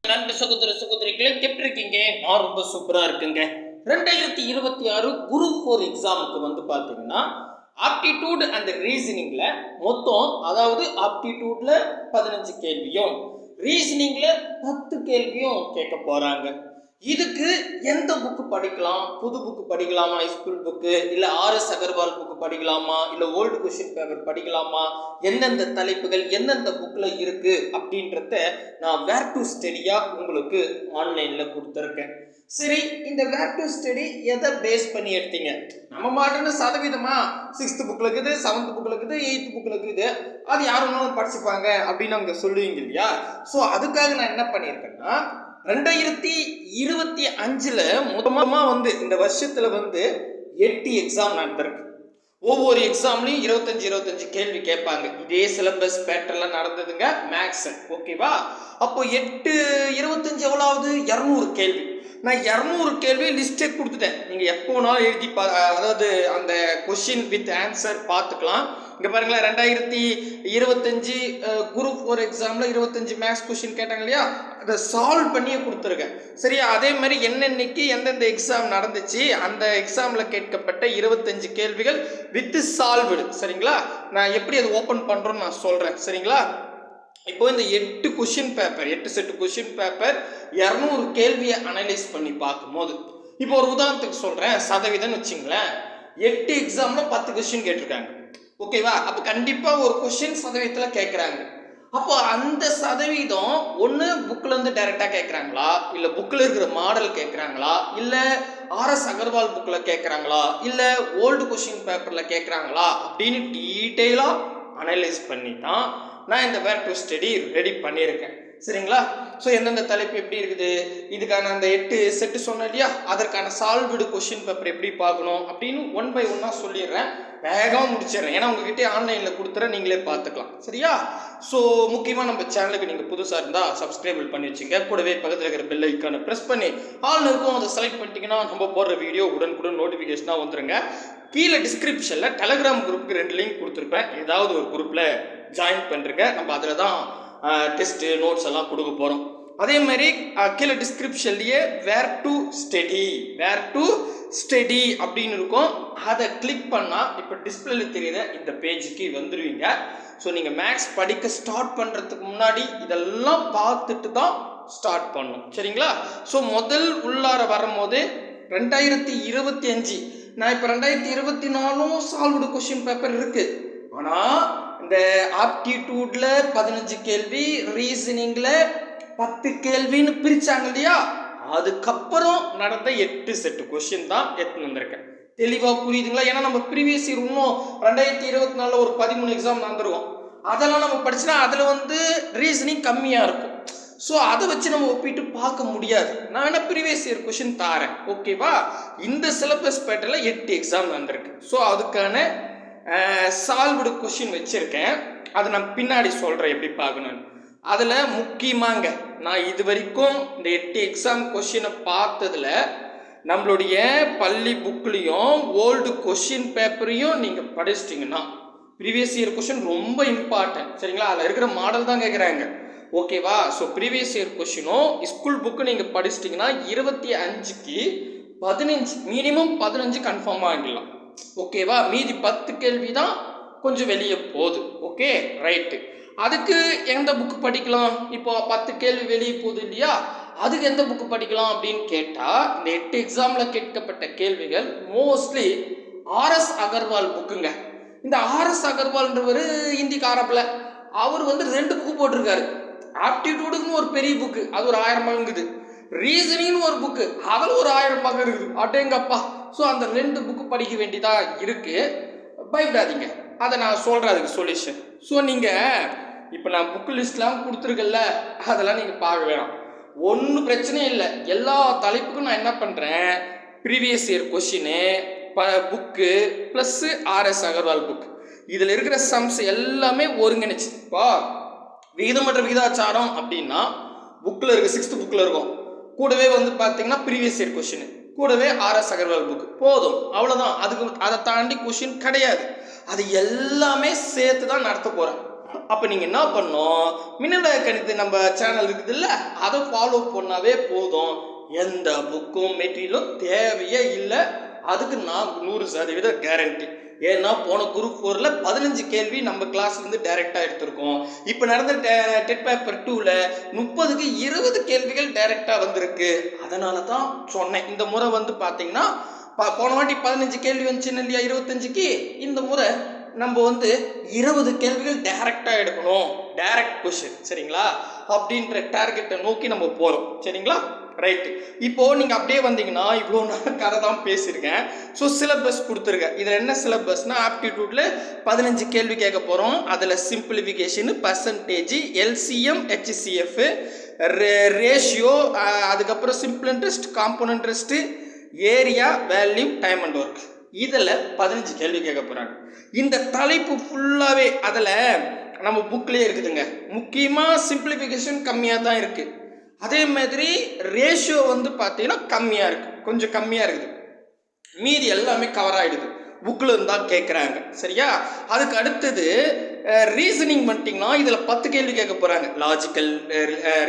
நண்பு சகோதர சகோதரிகளே எப்படி இருக்கீங்க? நான் ரொம்ப சூப்பரா இருக்குங்க. 2026 குரூப் 4 எக்ஸாமுக்கு வந்து பார்த்தீங்கன்னா ஆப்டிடியூட் அண்ட் ரீசனிங்ல மொத்தம், அதாவது ஆப்டிடியூட்ல 15 கேள்வியும் ரீசனிங்ல 10 கேள்வியும் கேட்க போறாங்க. இதுக்கு எந்த புக்கு படிக்கலாம்? புது புக்கு படிக்கலாமா, ஸ்கூல் புக்கு, இல்லை ஆர்எஸ் அகர்வால் புக்கு படிக்கலாமா, இல்லை ஓல்டு கொஸ்டின் பேப்பர் படிக்கலாமா, எந்தெந்த தலைப்புகள் எந்தெந்த புக்கில் இருக்கு அப்படின்றத நான் வேர் டு ஸ்டடியாக உங்களுக்கு ஆன்லைனில் கொடுத்துருக்கேன். சரி, இந்த வேர் டு ஸ்டடி எதை பேஸ் பண்ணி எடுத்தீங்க? நம்ம மாட்டுன்னு சதவீதமா 6th புக்கில் இருக்குது, 7th புக்கில் இருக்குது, 8th புக்கில் இருக்குது, அது யாரும் படிச்சுப்பாங்க அப்படின்னு அவங்க சொல்லுவீங்க இல்லையா? ஸோ அதுக்காக நான் என்ன பண்ணியிருக்கேன்னா 2025 முதமா வந்து இந்த வருஷத்துல வந்து 8 எக்ஸாம் நடந்திருக்கு. ஒவ்வொரு எக்ஸாம்லையும் 25 கேள்வி கேட்பாங்க. இதே சிலபஸ் பேட்டர்ல நடந்ததுங்க மேக்ஸ். ஓகேவா? அப்போ 8 25 எவ்வளவு? 200 கேள்வி. நான் 200 கேள்வி லிஸ்டே கொடுத்துட்டேன். நீங்க எப்போ வேணாலும் எழுதி அதாவது அந்த கொஸ்டின் வித் ஆன்சர் பார்த்துக்கலாம். இங்க பாருங்களேன், 2025 குரூப் 4 எக்ஸாம்ல 25 மேக்ஸ் கொஸ்டின் கேட்டாங்க இல்லையா, அதை சால்வ் பண்ணியே கொடுத்துருக்கேன். சரியா? அதே மாதிரி என்னன்னைக்கு எந்தெந்த எக்ஸாம் நடந்துச்சு, அந்த எக்ஸாம்ல கேட்கப்பட்ட 25 கேள்விகள் வித் சால்வ்டு. சரிங்களா? நான் எப்படி அதை ஓப்பன் பண்றோம்னு நான் சொல்றேன். சரிங்களா? இப்போ இந்த 8 question paper, 8 set question paper 200 கேள்வியை அனலைஸ் பண்ணி பார்க்கும்போது, இப்போ ஒரு உதாரணத்துக்கு சொல்றேன், சதவீதம் வச்சுங்களேன். 8 எக்ஸாம்ல 10 கொஸ்டின் கேட்டிருக்காங்க. ஓகேவா? அப்போ கண்டிப்பா ஒரு கொஸ்டின் சதவீதத்தில் கேட்குறாங்க. அப்போ அந்த சதவீதம் ஒன்று புக்கில் இருந்து டைரக்டா கேட்குறாங்களா, இல்லை புக்கில் இருக்கிற மாடல் கேட்குறாங்களா, இல்லை ஆர்எஸ் அகர்வால் புக்கில் கேட்குறாங்களா, இல்லை ஓல்டு கொஸ்டின் பேப்பரில் கேட்குறாங்களா அப்படின்னு டீட்டெயிலாக அனலைஸ் பண்ணி தான் நான் இந்த வேர் டு ஸ்டடி ரெடி பண்ணியிருக்கேன். சரிங்களா? ஸோ எந்தெந்த தலைப்பு எப்படி இருக்குது, இதுக்கான அந்த 8 செட்டு சொன்னேன் இல்லையா, அதற்கான சால்வ்டு கொஸ்டின் பேப்பர் எப்படி பார்க்கணும் அப்படின்னு 1 by 1 சொல்லிடுறேன். வேகமாக முடிச்சிடுறேன், ஏன்னா உங்ககிட்ட ஆன்லைனில் கொடுத்துறேன், நீங்களே பார்த்துக்கலாம். சரியா? ஸோ முக்கியமாக நம்ம சேனலுக்கு நீங்கள் புதுசாக இருந்தால் சப்ஸ்கிரைப் பண்ணி வச்சுங்க. கூடவே பக்கத்தில் இருக்கிற பெல் ஐக்கானை ப்ரெஸ் பண்ணி ஆல் இருக்கும், அதை செலக்ட் பண்ணிட்டீங்கன்னா நம்ம போடுற வீடியோ உடனுக்குடன் நோட்டிஃபிகேஷனாக வந்துருங்க. கீழே டிஸ்கிரிப்ஷனில் டெலகிராம் குரூப்புக்கு 2 லிங்க் கொடுத்துருப்பேன். ஏதாவது ஒரு குரூப்பில் ஜாயின் பண்ணுறங்க. நம்ம அதில் தான் டெஸ்ட்டு நோட்ஸ் எல்லாம் கொடுக்க போகிறோம். அதே மாதிரி கீழே டிஸ்கிரிப்ஷன்லேயே வேர் டு ஸ்டடி அப்படின்னு இருக்கும். அதை கிளிக் பண்ணால் இப்போ டிஸ்பிளேல தெரியுற இந்த பேஜுக்கு வந்துடுவீங்க. ஸோ நீங்கள் மேக்ஸ் படிக்க ஸ்டார்ட் பண்ணுறதுக்கு முன்னாடி இதெல்லாம் பார்த்துட்டு தான் ஸ்டார்ட் பண்ணணும். சரிங்களா? ஸோ முதல் உள்ளார வரும்போது 2025, நான் இப்போ 2024 சால்வ்டு கொஸ்டின் பேப்பர் இருக்கு. ஆனால் இந்த ஆப்டிடியூட்ல 15 கேள்வி, ரீசனிங்ல 10 கேள்வின்னு பிரிச்சாங்க இல்லையா, அதுக்கப்புறம் நடந்த 8 செட் கொஸ்டின் தான் எடுத்துன்னு வந்திருக்கேன். தெளிவா புரியுதுங்களா? ஏன்னா நம்ம ப்ரீவியஸ் இயர் இன்னும் 2024 ஒரு 13 எக்ஸாம் நடந்துருவோம். அதெல்லாம் நம்ம படிச்சுனா அதுல வந்து ரீசனிங் கம்மியா இருக்கும். ஸோ அதை வச்சு நம்ம ஒப்பிட்டு பார்க்க முடியாது. நான் என்ன ப்ரீவியஸ் இயர் கொஸ்டின் தாரேன். ஓகேவா? இந்த சிலபஸ் பேட்டர்ல 8 எக்ஸாம் வந்திருக்கு. ஸோ அதுக்கான சால்வ்டு கொஸ்டின் வச்சிருக்கேன். அதை நான் பின்னாடி சொல்றேன் எப்படி பார்க்கணும்னு. அதுல முக்கியமாங்க, நான் இது வரைக்கும் இந்த 8 எக்ஸாம் கொஸ்டினை பார்த்ததுல நம்மளுடைய பள்ளி புக்லையும் ஓல்டு கொஸ்டின் பேப்பரையும் நீங்க படிச்சிட்டிங்கன்னா, ப்ரீவியஸ் இயர் கொஸ்டின் ரொம்ப இம்பார்ட்டன்ட். சரிங்களா? அதில் இருக்கிற மாடல் தான் கேட்குறாங்க. ஓகேவா? ஸோ ப்ரீவியஸ் இயர் கொஸ்டினும் ஸ்கூல் புக்கு நீங்கள் படிச்சிட்டிங்கன்னா 25க்கு 15, மினிமம் 15 கன்ஃபார்மாக வாங்கிடலாம். ஓகேவா? மீதி 10 கேள்வி தான் கொஞ்சம் வெளியே போகுது. Okay, right. அதுக்கு எந்த புக்கு படிக்கலாம்? இப்போ 10 கேள்வி வெளியே போகுது இல்லையா, அதுக்கு எந்த புக்கு படிக்கலாம் அப்படின்னு கேட்டால், இந்த 8 எக்ஸாமில் கேட்கப்பட்ட கேள்விகள் மோஸ்ட்லி ஆர்எஸ் அகர்வால் புக்குங்க. இந்த ஆர்எஸ் அகர்வால்ன்றவர் ஹிந்திக்காரப்பில், அவர் வந்து 2 புக்கு போட்டிருக்காரு. ஆப்டிடியூடுக்குன்னு ஒரு பெரிய புக்கு, அது ஒரு 1000 பங்குது. ரீசனிங்னு ஒரு புக்கு, அதில் ஒரு 1000 பக்கம் இருக்குது. அட்டேங்கப்பா. ஸோ அந்த 2 புக்கு படிக்க வேண்டியதா இருக்கு. பயப்படாதீங்க, அதை நான் சொல்கிறேன் அதுக்கு சொல்யூஷன். ஸோ நீங்கள் இப்போ நான் புக்கு லிஸ்ட்லாம் கொடுத்துருக்கல, அதெல்லாம் நீங்கள் பார்க்க வேணாம், ஒன்றும் பிரச்சனை இல்லை. எல்லா தலைப்புக்கும் நான் என்ன பண்ணுறேன், previous year question book plus RS Agarwal book, இதில் இருக்கிற சம்ஸ் எல்லாமே ஒருங்கிணைச்சு. இப்போ விகிதமற்ற விகிதாச்சாரம் அப்படின்னா புக்கில் இருக்கு, 6th புக்கில் இருக்கும். கூடவே வந்து பார்த்தீங்கன்னா ப்ரீவியஸ் இயர் கொஸ்டின், கூடவே ஆர்எஸ் அகர்வால் புக், போதும், அவ்வளோதான். அதுக்கு அதை தாண்டி கொஸ்டின் கிடையாது. அது எல்லாமே சேர்த்து தான் நடத்த போகிறேன். அப்போ நீங்கள் என்ன பண்ணணும், மின்னல் கணித்து நம்ம சேனல் இருக்குதுல்ல, அதை ஃபாலோ பண்ணாவே போதும். எந்த புக்கும் மெட்டீரியலும் தேவையே இல்லை. அதுக்கு நான் 100% கேரண்டி. ஏன்னா போன குரூப் 4ல் 15 கேள்வி நம்ம கிளாஸ்லேருந்து டைரெக்டாக எடுத்திருக்கோம். இப்போ நடந்த டெட் பேப்பர் 2ல் 30க்கு 20 கேள்விகள் டைரெக்டாக வந்திருக்கு. அதனால தான் சொன்னேன். இந்த முறை வந்து பார்த்தீங்கன்னா போன வாட்டி 15 கேள்வி வந்துச்சுன்னு இல்லையா 25க்கு, இந்த முறை நம்ம வந்து 20 கேள்விகள் டைரெக்டாக எடுக்கணும், டைரக்ட் கொஷின், சரிங்களா? அப்படின்ற டார்கெட்டை நோக்கி நம்ம போகிறோம், சரிங்களா? ரைட்டு. இப்போது நீங்கள் அப்படியே வந்தீங்கன்னா இவ்வளோ நான் கதை தான் பேசியிருக்கேன். ஸோ சிலபஸ் கொடுத்துருக்கேன். இதில் என்ன சிலபஸ்னால் ஆப்டிடியூட்டில் 15 கேள்வி கேட்க போகிறோம். அதில் simplification, percentage, LCM, HCF, ratio, அதுக்கப்புறம் simple interest, compound interest, area, value, time and work. இதில் 15 கேள்வி கேட்க போகிறாங்க. இந்த தலைப்பு ஃபுல்லாகவே அதில் நம்ம புக்லேயே இருக்குதுங்க. முக்கியமாக சிம்பிளிஃபிகேஷன் கம்மியாக தான் இருக்குது. அதே மாதிரி ரேஷியோ வந்து பார்த்தீங்கன்னா கம்மியாக இருக்குது, கொஞ்சம் கம்மியாக இருக்குது. மீதி எல்லாமே கவர் ஆகிடுது, புக்கில் இருந்தால் கேட்குறாங்க, சரியா? அதுக்கு அடுத்தது ரீசனிங் பண்ணிட்டீங்கன்னா இதில் 10 கேள்வி கேட்க போகிறாங்க. லாஜிக்கல்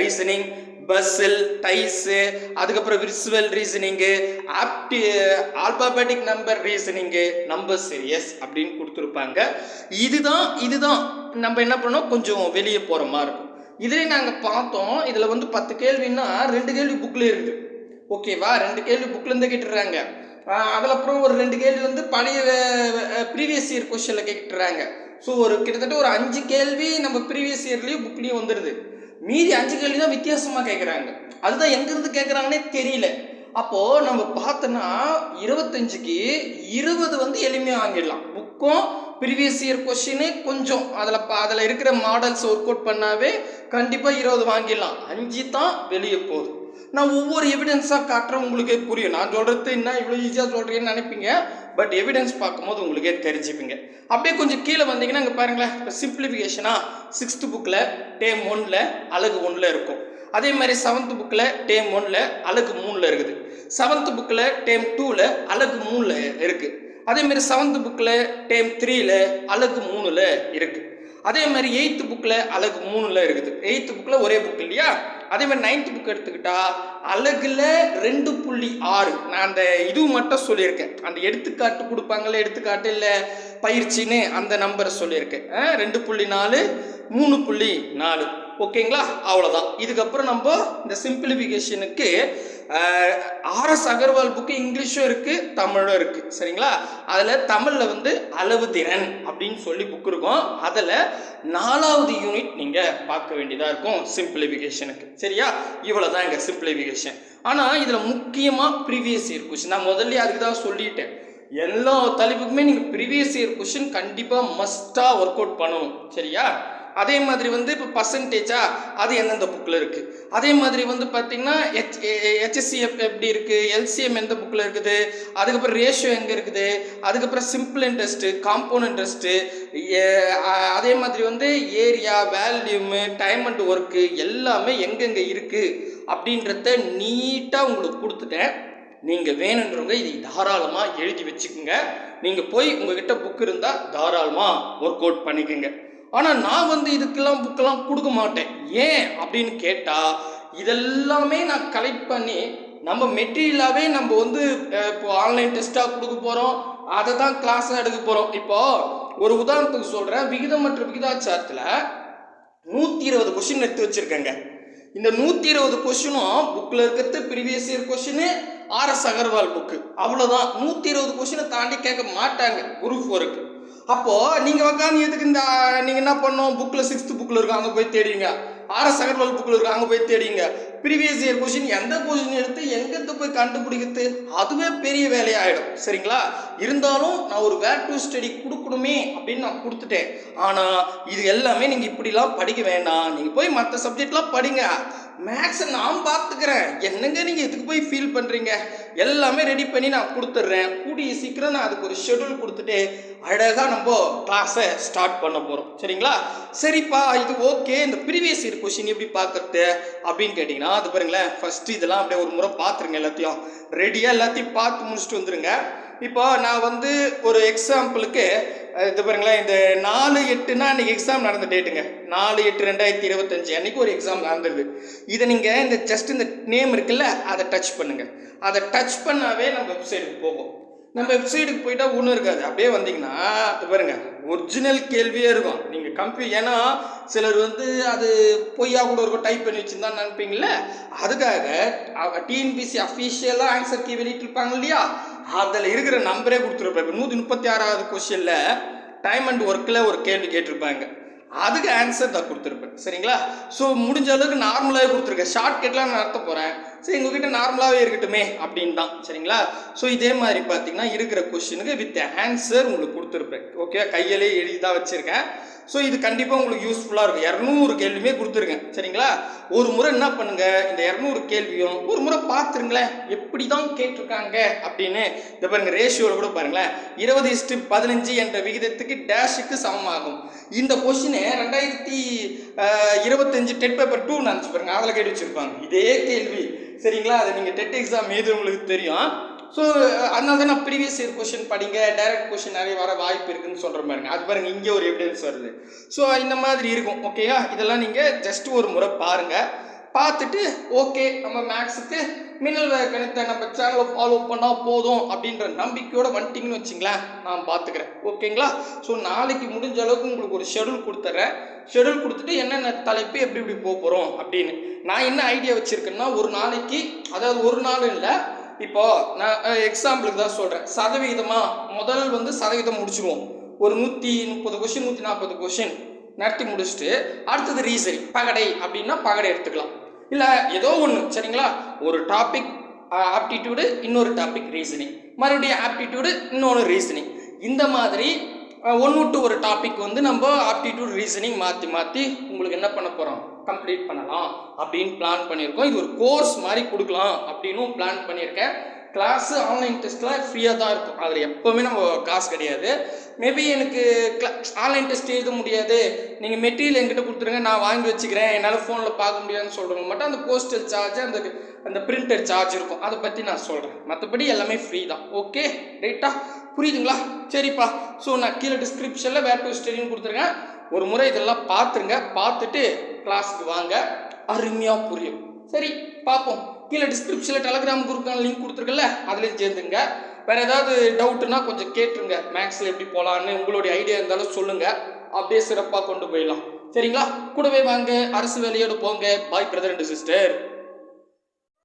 ரீசனிங், பஸ்ஸில், டைஸு, அதுக்கப்புறம் virtual reasoning, alphabetic number reasoning, number series அப்படின்னு கொடுத்துருப்பாங்க. இதுதான் நம்ம என்ன பண்ணோம், கொஞ்சம் வெளியே போகிற மாதிரி இருக்கும். இதிலே நாங்கள் பார்த்தோம். இதில் வந்து 10 கேள்வின்னா 2 கேள்வி புக்கில் இருக்குது, ஓகேவா? 2 கேள்வி புக்கிலேருந்து கேட்டுடுறாங்க. அதில் அப்புறம் ஒரு 2 கேள்வி வந்து பழைய ப்ரீவியஸ் இயர் கொஸ்டினில் கேட்டுறாங்க. ஸோ கிட்டத்தட்ட ஒரு 5 கேள்வி நம்ம ப்ரீவியஸ் இயர்லேயும் புக்லேயும் வந்துடுது. மீதி 5 கேள்வி தான் வித்தியாசமாக கேட்குறாங்க. அதுதான் எங்கேருந்து கேட்குறாங்கன்னே தெரியல. அப்போது நம்ம பார்த்தோன்னா 25க்கு 20 வந்து எளிமையாக வாங்கிடலாம். புக்கும் ப்ரீவியஸ் இயர் கொஸ்டினு கொஞ்சம் அதில் இருக்கிற மாடல்ஸ் ஒர்க் அவுட் பண்ணாவே கண்டிப்பாக 20 வாங்கிடலாம். 5 தான் வெளியே போகுது. நான் ஒவ்வொரு எவிடன்ஸாக காட்டுறேன், உங்களுக்கே புரியும். நான் சொல்கிறது என்ன இவ்வளோ ஈஸியாக சொல்கிறேன்னு நினைப்பீங்க, பட் எவிடன்ஸ் பார்க்கும்போது உங்களுக்கே தெரிஞ்சுப்பீங்க. அப்படியே கொஞ்சம் கீழே வந்தீங்கன்னா இங்கே பாருங்களேன், இப்போ சிம்பிளிஃபிகேஷனாக 6th புக்கில் டேம் 1ல் அலகு 1ல் இருக்கும். அதே மாதிரி 7th புக்கில் டேம் 1ல் அலகு 3ல் இருக்குது. 7th புக்கில் டேம் 2ல் அலகு 3ல் இருக்குது. அதே மாதிரி 7th புக்கில் டேம் 3ல் அலகு 3ல் இருக்குது. அதே மாதிரி 8th புக்கில் அலகு 3ல் இருக்குது. 8th புக்கில் ஒரே புக் இல்லையா? அதே மாதிரி 9th புக் எடுத்துக்கிட்டா அலகுல 2.6. நான் அந்த இது மட்டும் சொல்லியிருக்கேன். அந்த எடுத்துக்காட்டு கொடுப்பாங்கல்ல, எடுத்துக்காட்டு இல்லை பயிற்சின்னு அந்த நம்பரை சொல்லியிருக்கேன். 2.4, 3.4, ஓகேங்களா? அவ்வளோதான். இதுக்கப்புறம் நம்ம இந்த சிம்பிளிஃபிகேஷனுக்கு RS அகர்வால் புக்கு இங்கிலீஷும் இருக்குது, தமிழும் இருக்குது, சரிங்களா? அதில் தமிழில் வந்து அளவு திறன் அப்படின்னு சொல்லி புக் இருக்கும். அதில் 4வது யூனிட் நீங்கள் பார்க்க வேண்டியதாக இருக்கும் சிம்பிளிஃபிகேஷனுக்கு, சரியா? இவ்வளோ தான் எங்கள் சிம்பிளிஃபிகேஷன். ஆனால் இதில் முக்கியமாக ப்ரீவியஸ் இயர் கொஷின் நான் முதல்ல அதுக்கு தான் சொல்லிட்டேன். எல்லா தலைப்புக்குமே நீங்கள் ப்ரீவியஸ் இயர் கொஷின் கண்டிப்பாக மஸ்ட்டாக ஒர்க் அவுட் பண்ணணும், சரியா? அதே மாதிரி வந்து இப்போ பர்சன்டேஜா அது எந்தெந்த புக்கில் இருக்குது. அதே மாதிரி வந்து பார்த்தீங்கன்னா ஹெச்சிஎஃப் எப்படி இருக்குது, எல்சிஎம் எந்த புக்கில் இருக்குது, அதுக்கப்புறம் ரேஷியோ எங்கே இருக்குது, அதுக்கப்புறம் சிம்பிள் இன்ட்ரெஸ்ட்டு, காம்பவுண்ட் இன்ட்ரெஸ்ட்டு, அதே மாதிரி வந்து area, volume, time and work எல்லாமே எங்கெங்கே இருக்குது அப்படின்றத நீட்டாக உங்களுக்கு கொடுத்துட்டேன். நீங்கள் வேணுன்றவங்க இதை தாராளமாக எழுதி வச்சுக்கோங்க. நீங்கள் போய் உங்ககிட்ட புக் இருந்தால் தாராளமாக ஒர்க் அவுட் பண்ணிக்கோங்க. ஆனால் நான் வந்து இதுக்கெல்லாம் புக்கெல்லாம் கொடுக்க மாட்டேன். ஏன் அப்படின்னு கேட்டால் இதெல்லாமே நான் கலெக்ட் பண்ணி நம்ம மெட்டீரியலாகவே நம்ம வந்து இப்போ ஆன்லைன் டெஸ்ட்டாக கொடுக்க போகிறோம், அதை தான் கிளாஸாக எடுக்க போகிறோம். இப்போது ஒரு உதாரணத்துக்கு சொல்கிறேன். விகிதம் மற்றும் விகிதாச்சாரத்தில் 120 கொஷின் எடுத்து வச்சுருக்கேங்க. இந்த 120 கொஷினும் புக்கில் இருக்கிறது previous year question, RS Agarwal book, அவ்வளோதான். 120 கொஷினை தாண்டி கேட்க மாட்டாங்க குரூப் 4க்கு. அப்போது நீங்கள் உட்காந்து எதுக்கு இந்த நீங்கள் என்ன பண்ணோம், புக்கில் 6th புக்கில் இருக்கும் அங்கே போய் தேடிங்க, RS அகர்வால் புக்கில் இருக்கும் அங்கே போய் தேடிங்க. ப்ரீவியஸ் இயர் கொஷின் எந்த கொஷின் எடுத்து எங்கேருந்து போய் கண்டுபிடிக்கிறது, அதுவே பெரிய வேலையாகிடும், சரிங்களா? இருந்தாலும் நான் ஒரு வேர் டு ஸ்டடி கொடுக்கணுமே அப்படின்னு நான் கொடுத்துட்டேன். ஆனால் இது எல்லாமே நீங்கள் இப்படிலாம் படிக்க வேண்டாம், நீங்கள் போய் மற்ற சப்ஜெக்ட்லாம் படிங்க, மேக்ஸை நான் பார்த்துக்கிறேன், என்னங்க நீங்கள் இதுக்கு போய் ஃபீல் பண்ணுறீங்க, எல்லாமே ரெடி பண்ணி நான் கொடுத்துட்றேன். கூடிய சீக்கிரம் நான் அதுக்கு ஒரு ஷெடியூல் கொடுத்துட்டு அழகாக நம்ம கிளாஸை ஸ்டார்ட் பண்ண போகிறோம், சரிங்களா? சரிப்பா இது ஓகே. இந்த ப்ரீவியஸ் இயர் கொஷின் எப்படி பார்க்குறது அப்படின்னு கேட்டிங்கன்னா அது பாருங்களேன். ஃபஸ்ட்டு இதெல்லாம் அப்படியே ஒரு முறை பார்த்துருங்க, எல்லாத்தையும் ரெடியாக எல்லாத்தையும் பார்த்து முடிச்சுட்டு வந்துடுங்க. இப்போ நான் வந்து ஒரு எக்ஸாம்பிளுக்கு இது பாருங்களேன், இந்த 4/8னா அன்றைக்கி எக்ஸாம் நடந்த டேட்டுங்க. 4/8/2025 அன்றைக்கி ஒரு எக்ஸாம் நடந்தது. இதை நீங்கள் இந்த ஜஸ்ட் இந்த நேம் இருக்குல்ல, அதை டச் பண்ணுங்கள். அதை டச் பண்ணாவே நம்ம வெப்சைட்டுக்கு போகும். நம்ம வெப்சைட்டுக்கு போயிட்டா ஒன்றும் இருக்காது. அப்படியே வந்தீங்கன்னா அது பாருங்க, ஒரிஜினல் கேள்வியே இருக்கும். நீங்கள் ஏன்னா சிலர் வந்து அது பொய்யா கூட இருக்கும், டைப் பண்ணி வச்சுருந்தா நினைப்பீங்களே, அதுக்காக டிஎன்பிசி அஃபீஷியலாக ஆன்சர் கீ வெளியிட்டிருப்பாங்க இல்லையா, அதில் இருக்கிற நம்பரே கொடுத்துருப்பேன். இப்போ 136வது கொஸ்டினில் டைம் அண்ட் ஒர்க்கில் ஒரு கேள்வி கேட்டிருப்பாங்க, அதுக்கு ஆன்சர் தான் கொடுத்துருப்பேன். சரிங்களா? ஸோ முடிஞ்ச அளவுக்கு நார்மலாகவே கொடுத்துருக்கேன். ஷார்ட்கட்லாம் நான் நடத்த போகிறேன். சரி, உங்ககிட்ட நார்மலாகவே இருக்கட்டுமே அப்படின்னு தான். சரிங்களா? ஸோ இதே மாதிரி பார்த்தீங்கன்னா இருக்கிற கொஸ்டினுக்கு வித் ஆன்சர் உங்களுக்கு கொடுத்துருப்பேன். ஓகே, கையிலே எழுதி தான் வச்சுருக்கேன். ஸோ இது கண்டிப்பாக உங்களுக்கு யூஸ்ஃபுல்லாக இருக்கும். 200 கேள்வியுமே கொடுத்துருக்கேன். சரிங்களா? ஒரு முறை என்ன பண்ணுங்கள், இந்த 200 கேள்வியும் ஒரு முறை பார்த்துருங்களேன், எப்படி தான் கேட்டிருக்காங்க அப்படின்னு. இந்த பாருங்கள், ரேஷியோவில் கூட பாருங்களேன், 20:15 என்ற விகிதத்துக்கு டேஷுக்கு சமமாகும். இந்த கொஸ்டினை 2025 டெட் பேப்பர் 2 நினச்சி பாருங்க, அதில் கேட்டு வச்சுருப்பாங்க இதே கேள்வி. சரிங்களா? அதை நீங்கள் டெட் எக்ஸாம் எது உங்களுக்கு தெரியும். ஸோ அதனால தான் நான் ப்ரீவியஸ் இயர் கொஸ்டின் படிங்க, டைரக்ட் கொஸ்டின் நிறைய வர வாய்ப்பு இருக்குன்னு சொல்கிற பாருங்க. அது பாருங்கள், இங்கே ஒரு எவிடன்ஸ் வருது. ஸோ இந்த மாதிரி இருக்கும். ஓகேயா? இதெல்லாம் நீங்கள் ஜஸ்ட் ஒரு முறை பாருங்கள். பார்த்துட்டு ஓகே, நம்ம மேக்ஸுக்கு மின்னல் கணித்த நம்ம சேனலை ஃபாலோ பண்ணால் போதும் அப்படின்ற நம்பிக்கையோடு வந்துட்டிங்கன்னு வச்சிங்களேன், நான் பார்த்துக்கிறேன். ஓகேங்களா? ஸோ நாளைக்கு முடிஞ்ச அளவுக்கு உங்களுக்கு ஒரு ஷெடியூல் கொடுத்துட்றேன். ஷெடியூல் கொடுத்துட்டு என்னென்ன தலைப்பு எப்படி எப்படி போக போகிறோம் அப்படின்னு நான் என்ன ஐடியா வச்சுருக்கேன்னா, ஒரு நாளைக்கு, அதாவது ஒரு நாள் இல்லை, இப்போது நான் எக்ஸாம்பிளுக்கு தான் சொல்கிறேன், சதவிகிதமாக முதல் வந்து சதவீதம் முடிச்சுடுவோம். ஒரு 130 கொஷின் 140 கொஷின் நடத்தி முடிச்சுட்டு அடுத்தது ரீசனிங், பகடை அப்படின்னா பகடை எடுத்துக்கலாம், இல்லை ஏதோ ஒன்று. சரிங்களா? ஒரு டாபிக் ஆப்டிடியூடு, இன்னொரு டாபிக் ரீசனிங், மறுபடியும் ஆப்டிடியூடு, இன்னொன்று ரீசனிங். இந்த மாதிரி ஒன்று விட்டு ஒரு டாபிக் வந்து நம்ம ஆப்டிடியூட் ரீசனிங் மாற்றி மாற்றி உங்களுக்கு என்ன பண்ண போகிறோம், கம்ப்ளீட் பண்ணலாம் அப்படின்னு பிளான் பண்ணியிருக்கோம். இது ஒரு கோர்ஸ் மாதிரி கொடுக்கலாம் அப்படின்னு பிளான் பண்ணியிருக்கேன். கிளாஸு ஆன்லைன் டெஸ்ட்டில் ஃப்ரீயாக தான் இருக்கும். அதில் எப்போவுமே நம்ம காசு கிடையாது. மேபி எனக்கு ஆன்லைன் டெஸ்ட் எழுத முடியாது, நீங்கள் மெட்டீரியல் என்கிட்ட கொடுத்துருங்க, நான் வாங்கி வச்சுக்கிறேன், என்னால் ஃபோனில் பார்க்க முடியாதுன்னு சொல்கிறவங்க மட்டும் அந்த போஸ்டல் சார்ஜ், அந்த பிரிண்டர் சார்ஜ் இருக்கும், அதை பற்றி நான் சொல்கிறேன். மற்றபடி எல்லாமே ஃப்ரீ தான். ஓகே, ரைட்டா? புரியுதுங்களா? சரிப்பா. ஸோ நான் கீழே டிஸ்கிரிப்ஷனில் வேர் டு ஸ்டடின்னு கொடுத்துருக்கேன். ஒரு முறை இதெல்லாம் பார்த்துருங்க. பார்த்துட்டு கிளாஸுக்கு வாங்க, அருமையாக புரியும். சரி, பார்ப்போம். கீழே டிஸ்கிரிப்ஷனில் டெலகிராம் குரூப்க்கான லிங்க் கொடுத்துருக்கல, அதுலேயும் சேர்ந்துங்க. வேறு ஏதாவது டவுட்டுன்னா கொஞ்சம் கேட்டுருங்க. மேக்ஸில் எப்படி போகலான்னு உங்களுடைய ஐடியா இருந்தாலும் சொல்லுங்கள், அப்படியே சிறப்பாக கொண்டு போயிடலாம். சரிங்களா? கூடவே வாங்க, அரசு வேலையோடு போங்க. பாய் பிரதர் அண்ட் சிஸ்டர்.